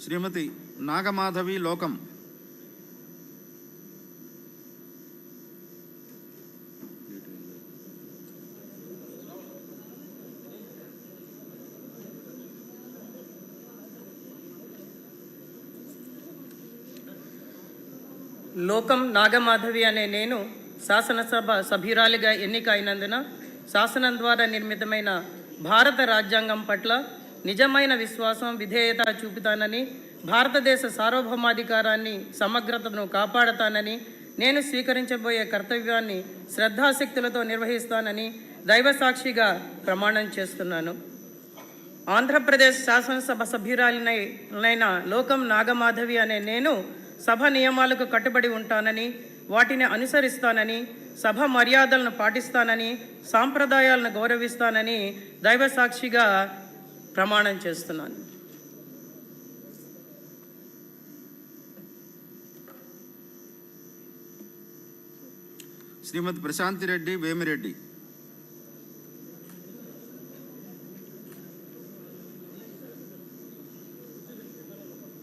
శ్రీమతి నాగమాధవి లోకం. లోకం నాగమాధవి అనే నేను శాసనసభ సభ్యురాలిగా ఎన్నిక అయినందున శాసనం ద్వారా నిర్మితమైన భారత రాజ్యాంగం పట్ల నిజమైన విశ్వాసం విధేయత చూపుతానని, భారతదేశ సార్వభౌమాధికారాన్ని సమగ్రతను కాపాడతానని, నేను స్వీకరించబోయే కర్తవ్యాన్ని శ్రద్ధాశక్తులతో నిర్వహిస్తానని దైవసాక్షిగా ప్రమాణం చేస్తున్నాను. ఆంధ్రప్రదేశ్ శాసనసభ సభ్యురాలినైన లోకం నాగమాధవి అనే నేను సభ నియమాలకు కట్టుబడి ఉంటానని, వాటిని అనుసరిస్తానని, సభ మర్యాదలను పాటిస్తానని, సాంప్రదాయాలను గౌరవిస్తానని దైవసాక్షిగా ప్రమాణం చేస్తున్నాను. శ్రీమతి ప్రశాంతి రెడ్డి వేమిరెడ్డి.